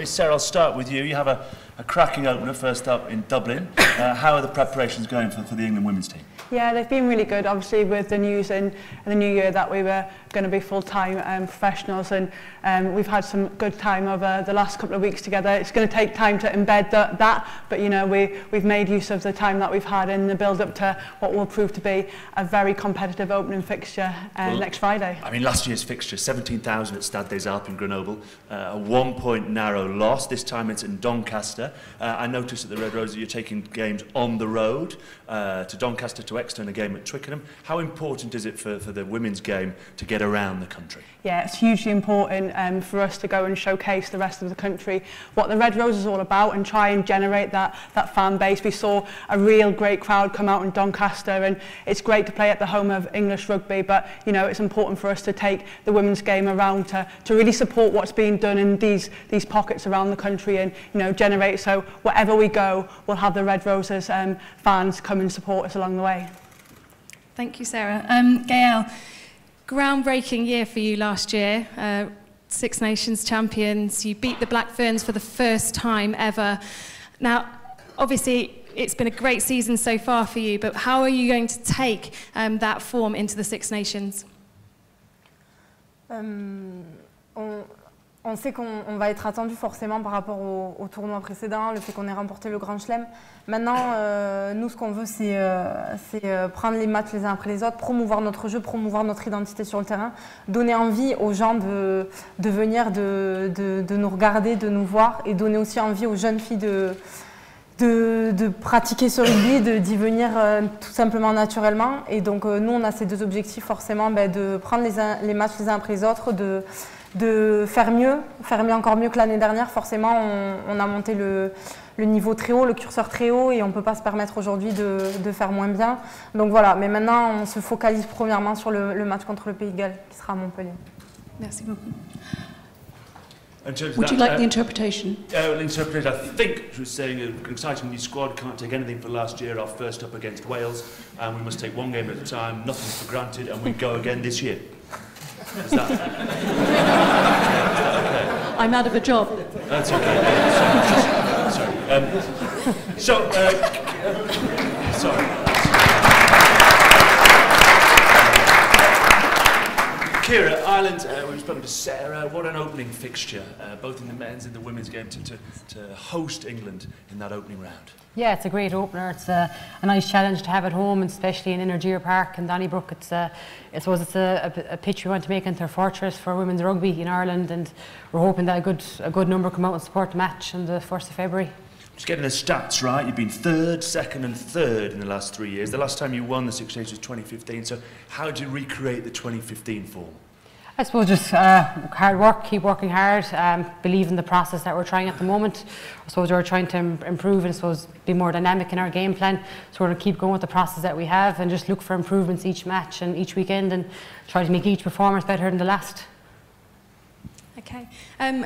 Sarah, I'll start with you. You have a cracking opener first up in Dublin. How are the preparations going for the England women's team? Yeah, they've been really good. Obviously, with the news in the new year that we were going to be full-time professionals, and we've had some good time over the last couple of weeks together. It's going to take time to embed that, but you know, we've made use of the time that we've had in the build-up to what will prove to be a very competitive opening fixture next Friday. I mean, last year's fixture, 17,000 at Stade des Alpes in Grenoble, a 1-point narrow loss. This time it's in Doncaster. I noticed at the Red Roses you're taking games on the road to Doncaster, to Exeter, and a game at Twickenham. How important is it for the women's game to get around the country? Yeah, it's hugely important for us to go and showcase the rest of the country what the Red Roses is all about and try and generate that fan base. We saw a real great crowd come out in Doncaster, and it's great to play at the home of English rugby, but you know, it's important for us to take the women's game around to really support what's being done in these pockets around the country, and you know, generate so wherever we go we'll have the Red Roses fans come and support us along the way. Thank you, Sarah. Gael, groundbreaking year for you last year. Six Nations champions. You beat the Black Ferns for the first time ever. Now, obviously, it's been a great season so far for you, but how are you going to take that form into the Six Nations? On sait qu'on va être attendu forcément par rapport au tournoi précédent, le fait qu'on ait remporté le Grand Chelem. Maintenant, nous, ce qu'on veut, c'est prendre les matchs les uns après les autres, promouvoir notre jeu, promouvoir notre identité sur le terrain, donner envie aux gens de venir, de nous regarder, de nous voir, et donner aussi envie aux jeunes filles de pratiquer ce rugby, d'y venir tout simplement naturellement. Et donc, nous, on a ces deux objectifs forcément, de prendre les matchs les uns après les autres, de faire mieux encore mieux que l'année dernière. Forcément, on a monté le niveau très haut, le curseur très haut, et on ne peut pas se permettre aujourd'hui de faire moins bien. Donc voilà, mais maintenant, on se focalise premièrement sur le match contre le Pays de Galles, qui sera à Montpellier. Merci beaucoup. Would you like the interpretation? The interpretation, I think she was saying an exciting new squad, can't take anything for last year, our first up against Wales, and we must take one game at a time, nothing's for granted, and we go again this year. Is that? Okay. I'm out of a job. That's okay. Sorry. Sorry. Ciara, Ireland, we've spoken to Sarah. What an opening fixture, both in the men's and the women's game, to host England in that opening round. Yeah, it's a great opener. It's a nice challenge to have at home, especially in Energia Park in Donnybrook. I suppose it's a pitch we want to make into a fortress for women's rugby in Ireland, and we're hoping that a good number come out and support the match on the 1st of February. Just getting the stats right, you've been third, second and third in the last 3 years. The last time you won the Six Nations was 2015, so how did you recreate the 2015 form? I suppose just hard work, keep working hard, believe in the process that we're trying at the moment. I suppose we're trying to improve and I suppose be more dynamic in our game plan. So we're going to keep going with the process that we have and just look for improvements each match and each weekend and try to make each performance better than the last. Okay.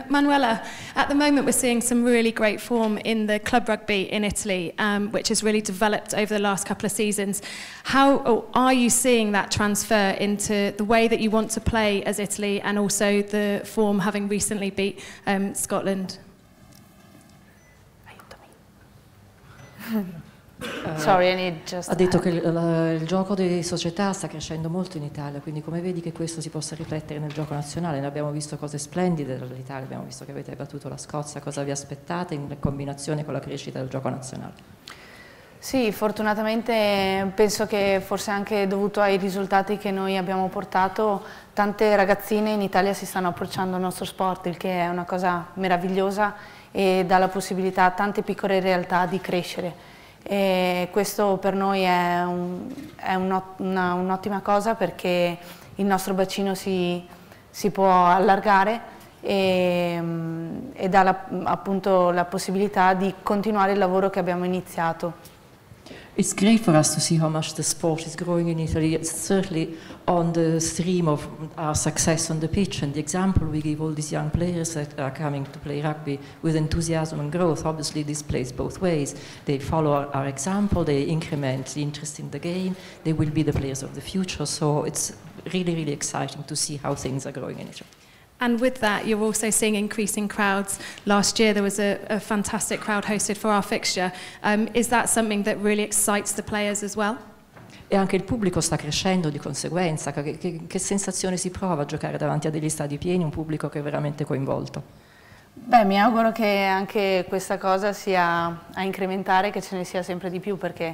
Manuela, at the moment we're seeing some really great form in the club rugby in Italy, which has really developed over the last couple of seasons. How are you seeing that transfer into the way that you want to play as Italy and also the form having recently beat Scotland? Sorry, I need just... Ha detto che il gioco di società sta crescendo molto in Italia, quindi come vedi che questo si possa riflettere nel gioco nazionale? Noi abbiamo visto cose splendide dall'Italia, abbiamo visto che avete battuto la Scozia, cosa vi aspettate in combinazione con la crescita del gioco nazionale? Sì, fortunatamente penso che forse anche dovuto ai risultati che noi abbiamo portato, tante ragazzine in Italia si stanno approcciando al nostro sport, il che è una cosa meravigliosa e dà la possibilità a tante piccole realtà di crescere. E questo per noi è un'ottima cosa perché il nostro bacino si può allargare e dà appunto la possibilità di continuare il lavoro che abbiamo iniziato. It's great for us to see how much the sport is growing in Italy. It's certainly on the stream of our success on the pitch and the example we give all these young players that are coming to play rugby with enthusiasm and growth. Obviously this plays both ways. They follow our example, they increment the interest in the game, they will be the players of the future, so it's really, really exciting to see how things are growing in Italy. And with that, you're also seeing increasing crowds. Last year, there was a fantastic crowd hosted for our fixture. Is that something that really excites the players as well? E anche il pubblico sta crescendo di conseguenza. Che sensazione si prova a giocare davanti a degli stadi pieni, un pubblico che è veramente coinvolto? Beh, mi auguro che anche questa cosa sia a incrementare, che ce ne sia sempre di più, perché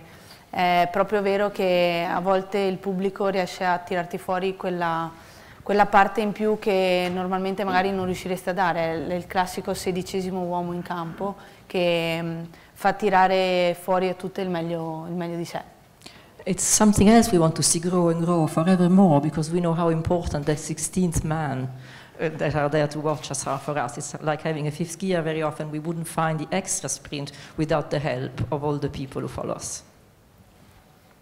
è proprio vero che a volte il pubblico riesce a tirarti fuori quella parte in più che normalmente magari non riuscireste a dare. È il classico 16° uomo in campo che fa tirare fuori a tutte il meglio di sé. It's something else we want to see grow and grow forevermore, because we know how important that 16th man that are there to watch us are for us. It's like having a fifth gear. Very often we wouldn't find the extra sprint without the help of all the people who follow us.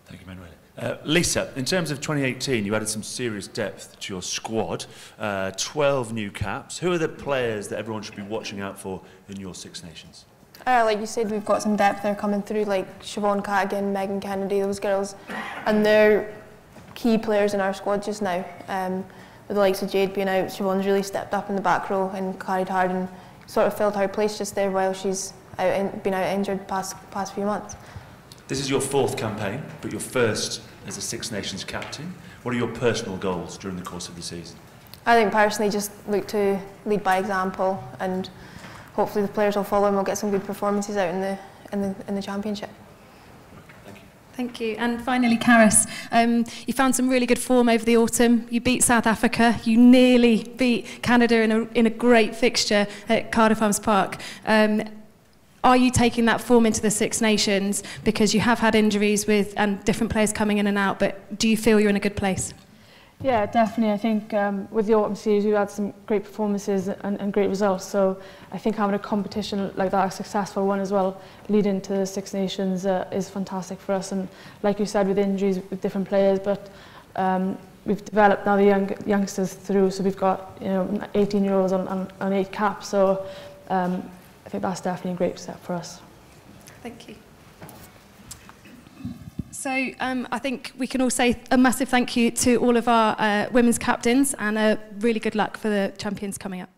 Thank you, Manuela. Lisa, in terms of 2018, you added some serious depth to your squad, 12 new caps. Who are the players that everyone should be watching out for in your Six Nations? Like you said, we've got some depth there coming through, like Siobhan Cadigan, Megan Kennedy, those girls, and they're key players in our squad just now. With the likes of Jade being out, Siobhan's really stepped up in the back row and carried hard and sort of filled her place just there while she's been out injured past few months. This is your 4th campaign, but your first as a Six Nations captain. What are your personal goals during the course of the season? I think personally just look to lead by example, and hopefully the players will follow and we'll get some good performances out in the championship. Thank you. And finally, Caris, you found some really good form over the autumn. You beat South Africa. You nearly beat Canada in a great fixture at Cardiff Arms Park. Are you taking that form into the Six Nations because you have had injuries and different players coming in and out, but do you feel you're in a good place? Yeah, definitely. I think with the autumn series we've had some great performances and great results, so I think having a competition like that, a successful one as well, leading to the Six Nations is fantastic for us. And like you said, with injuries with different players, but we've developed now the youngsters through, so we've got 18-year-olds on 8 caps, so I think that's definitely a great step for us. Thank you. So I think we can all say a massive thank you to all of our women's captains, and a really good luck for the champions coming up.